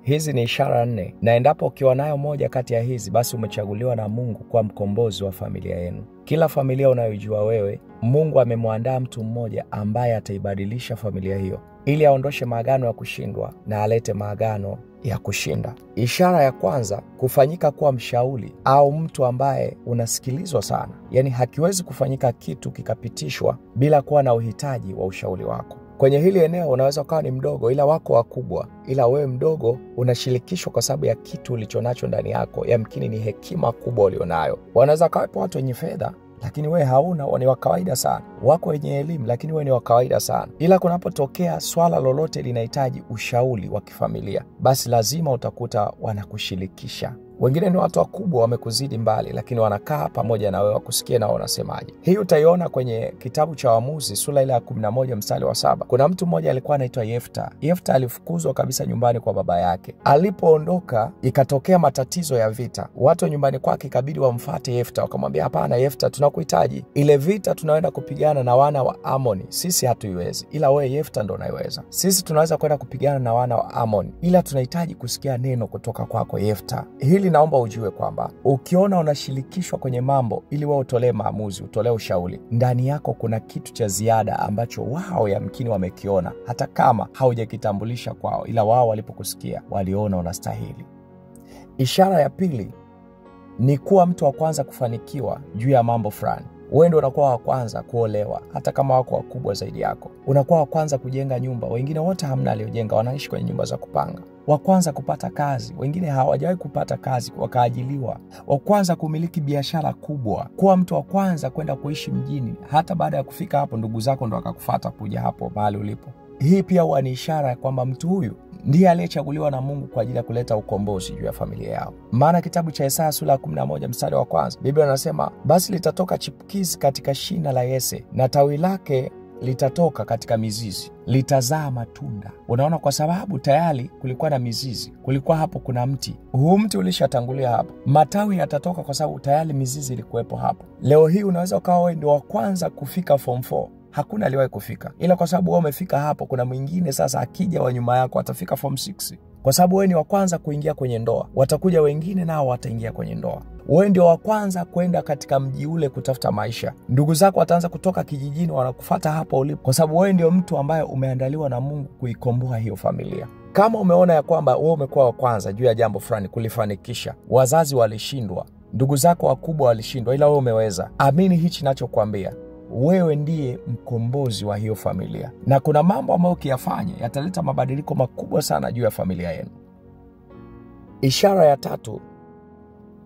Hizi ni ishara 4, na endapo ukiwa nayo moja kati ya hizi, basi umechaguliwa na Mungu kuwa mkombozi wa familia yenu. Kila familia unayojua wewe, Mungu amemwandaa mtu mmoja ambaye ataibadilisha familia hiyo, ili aondoshe maagano ya kushindwa na alete maagano ya kushinda. Ishara ya kwanza, kufanyika kuwa mshauri au mtu ambaye unasikilizwa sana. Yaani hakiwezi kufanyika kitu kikapitishwa bila kuwa na uhitaji wa ushauri wako. Kwenye hili eneo unaweza ukawa ni mdogo ila wako wakubwa, ila wewe mdogo unashirikishwa kwa sababu ya kitu ulichonacho ndani yako. Yamkini ni hekima kubwa ulionayo. Wanaweza kawepo watu wenye fedha, lakini wewe hauna, ni wa kawaida sana. Wako wenye elimu, lakini wewe ni wa kawaida sana. Ila kunapotokea swala lolote linahitaji ushauri wa kifamilia, basi lazima utakuta wanakushirikisha. Wengine ni watu wakubwa wamekuzidi mbali, lakini wanakaa pamoja na wewe wakusikie na wanasemaje. Hii utaiona kwenye kitabu cha Waamuzi sura ile ya 11 mstari wa 7. Kuna mtu mmoja alikuwa anaitwa Yefta. Yefta alifukuzwa kabisa nyumbani kwa baba yake. Alipoondoka ikatokea matatizo ya vita. Watu nyumbani kwake ikabidi wamfuate Yefta, wakamwambia, "Hapana Yefta, tunakuhitaji. Ile vita tunaenda kupigana na wana wa Amoni. Sisi hatuiwezi, ila wewe Yefta ndo unaiweza. Sisi tunaweza kwenda kupigana na wana wa Amoni, ila tunahitaji kusikia neno kutoka kwako Yefta." Hili naomba ujue kwamba ukiona unashirikishwa kwenye mambo ili wewe utolee maamuzi, utolee ushauri, ndani yako kuna kitu cha ziada ambacho wao yamkini wamekiona, hata kama haujakitambulisha kwao, ila wao walipokusikia waliona unastahili. Ishara ya pili ni kuwa mtu wa kwanza kufanikiwa juu ya mambo fulani. Wewe ndio unakuwa wa kwanza kuolewa, hata kama wako wakubwa zaidi yako. Unakuwa wa kwanza kujenga nyumba, wengine wote hamna aliyojenga, wanaishi kwenye nyumba za kupanga. Wa kwanza kupata kazi, wengine hawajawahi kupata kazi, wakaajiliwa. Wa kwanza kumiliki biashara kubwa, kuwa mtu wa kwanza kwenda kuishi mjini, hata baada ya kufika hapo ndugu zako ndo wakakufuata kuja hapo mahali ulipo. Hii pia huwa ni ishara ya kwamba mtu huyu ndiye aliyechaguliwa na Mungu kwa ajili ya kuleta ukombozi juu ya familia yao. Maana kitabu cha Isaya sura ya 11 mstari wa 1, Biblia inasema, "Basi litatoka chipukizi katika shina la Yese, na tawi lake litatoka katika mizizi, litazaa matunda." Unaona, kwa sababu tayari kulikuwa na mizizi, kulikuwa hapo kuna mti. Huu mti ulishatangulia hapo. Matawi yatatoka kwa sababu tayari mizizi ilikuwepo hapo. Leo hii unaweza ukawa wewe ndio wa kwanza kufika form 4. Hakuna aliwahi kufika. Ila kwa sababu wewe umefika hapo, kuna mwingine sasa akija wa nyuma yako atafika form 6. Kwa sababu wewe ni wa kwanza kuingia kwenye ndoa, watakuja wengine nao wataingia kwenye ndoa. Wewe ndio wa kwanza kwenda katika mji ule kutafuta maisha. Ndugu zako wataanza kutoka kijijini wanakufuata hapo ulipo, kwa sababu wewe ndio mtu ambaye umeandaliwa na Mungu kuikomboa hiyo familia. Kama umeona ya kwamba wewe umekuwa wa kwanza juu ya jambo fulani kulifanikisha, wazazi walishindwa, ndugu zako wakubwa walishindwa, ila wewe umeweza, amini hichi ninachokuambia. Wewe ndiye mkombozi wa hiyo familia, na kuna mambo ambayo ukiyafanya yataleta mabadiliko makubwa sana juu ya familia yenu. Ishara ya tatu,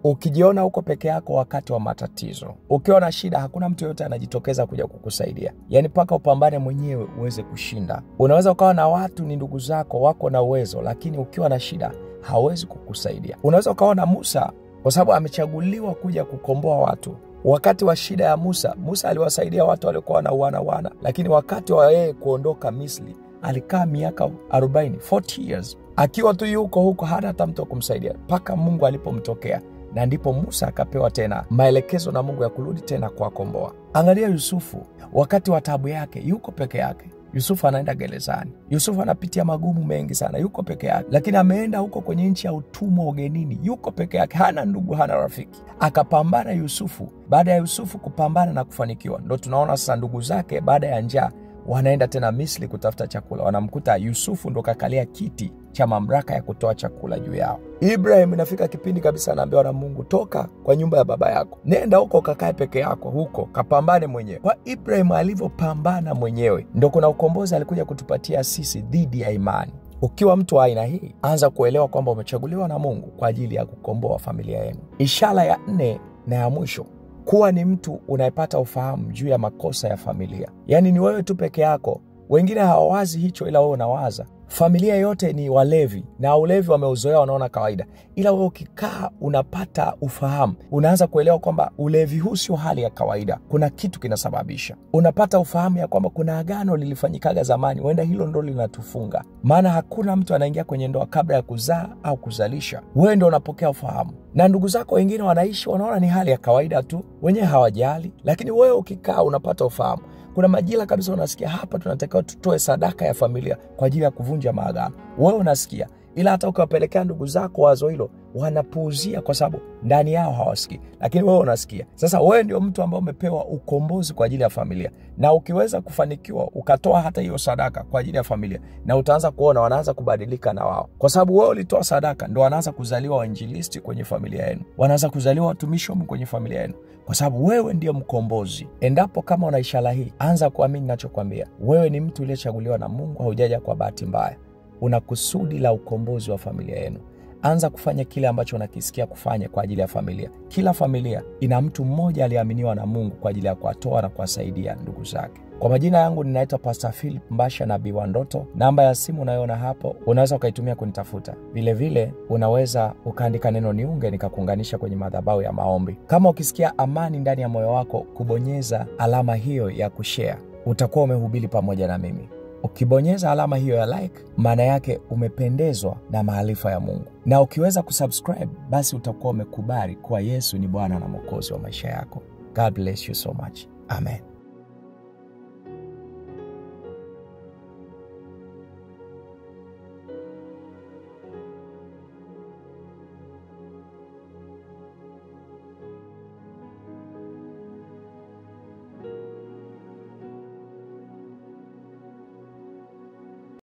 ukijiona uko peke yako wakati wa matatizo. Ukiwa na shida, hakuna mtu yote anajitokeza kuja kukusaidia. Yaani paka upambane mwenyewe uweze kushinda. Unaweza ukawa na watu ni ndugu zako, wako na uwezo, lakini ukiwa na shida hawezi kukusaidia. Unaweza ukawa na Musa kwa sababu amechaguliwa kuja kukomboa watu. Wakati wa shida ya Musa aliwasaidia watu waliokuwa na wana, lakini wakati wa yeye kuondoka Misri, alikaa miaka 40 years. Akiwa tu yuko huko, hata mtu kumsaidia, mpaka Mungu alipomtokea, na ndipo Musa akapewa tena maelekezo na Mungu ya kurudi tena kuwakomboa. Angalia Yusufu, wakati wa taabu yake, yuko peke yake. Yusufu anaenda gerezani. Yusufu anapitia magumu mengi sana, yuko peke yake. Lakini ameenda huko kwenye nchi ya utumwa ugenini, yuko peke yake, hana ndugu, hana rafiki. Akapambana Yusufu. Baada ya Yusufu kupambana na kufanikiwa, ndo tunaona sasa ndugu zake baada ya njaa wanaenda tena Misri kutafuta chakula. Wanamkuta Yusufu ndo kakalia kiti cha mamlaka ya kutoa chakula juu yao. Ibrahim inafika kipindi kabisa anaambiwa na Mungu, toka kwa nyumba ya baba yako, nenda huko kakae peke yako huko, kapambane mwenyewe. Kwa Ibrahim alivyopambana mwenyewe, ndo kuna ukombozi alikuja kutupatia sisi dhidi ya imani. Ukiwa mtu wa aina hii, anza kuelewa kwamba umechaguliwa na Mungu kwa ajili ya kukomboa familia yenu. Ishara ya 4 na ya mwisho, kuwa ni mtu unayepata ufahamu juu ya makosa ya familia. Yaani ni wewe tu peke yako, wengine hawawazi hicho, ila wewe unawaza. Familia yote ni walevi, na ulevi wameuzoea, wanaona kawaida. Ila wewe ukikaa unapata ufahamu, unaanza kuelewa kwamba ulevi huu sio hali ya kawaida, kuna kitu kinasababisha. Unapata ufahamu ya kwamba kuna agano lilifanyikaga zamani, huenda hilo ndo linatufunga. Maana hakuna mtu anaingia kwenye ndoa kabla ya kuzaa au kuzalisha. Wewe ndio unapokea ufahamu. Na ndugu zako wengine wanaishi, wanaona ni hali ya kawaida tu, wenyewe hawajali. Lakini wewe ukikaa unapata ufahamu. Kuna majira kabisa unasikia hapa tunatakiwa tutoe sadaka ya familia kwa ajili ya kuvunja maagano. Wewe unasikia ila hata ukiwapelekea ndugu zako wazo hilo wanapuuzia kwa sababu ndani yao hawasikii, lakini wewe unasikia. Sasa wewe ndio mtu ambaye umepewa ukombozi kwa ajili ya familia, na ukiweza kufanikiwa ukatoa hata hiyo sadaka kwa ajili ya familia, na utaanza kuona wanaanza kubadilika na wao, kwa sababu wewe ulitoa sadaka, ndio wanaanza kuzaliwa wainjilisti kwenye familia yenu, wanaanza kuzaliwa watumishi wa Mungu kwenye familia yenu, kwa sababu wewe ndiye mkombozi. Endapo kama una ishara hii, anza kuamini ninachokwambia. Wewe ni mtu uliyechaguliwa na Mungu, haujaja kwa bahati mbaya. Una kusudi la ukombozi wa familia yenu. Anza kufanya kile ambacho unakisikia kufanya kwa ajili ya familia. Kila familia ina mtu mmoja aliyeaminiwa na Mungu kwa ajili ya kuwatoa na kuwasaidia ndugu zake. Kwa majina yangu ninaitwa Pastor Philip Mbasha, nabii wa ndoto. Namba ya simu unayoona hapo unaweza ukaitumia kunitafuta. Vile vile unaweza ukaandika neno niunge, nikakuunganisha kwenye madhabahu ya maombi. Kama ukisikia amani ndani ya moyo wako, kubonyeza alama hiyo ya kushare, utakuwa umehubiri pamoja na mimi. Ukibonyeza alama hiyo ya like, maana yake umependezwa na maarifa ya Mungu. Na ukiweza kusubscribe, basi utakuwa umekubali kuwa Yesu ni Bwana na Mwokozi wa maisha yako. God bless you so much. Amen.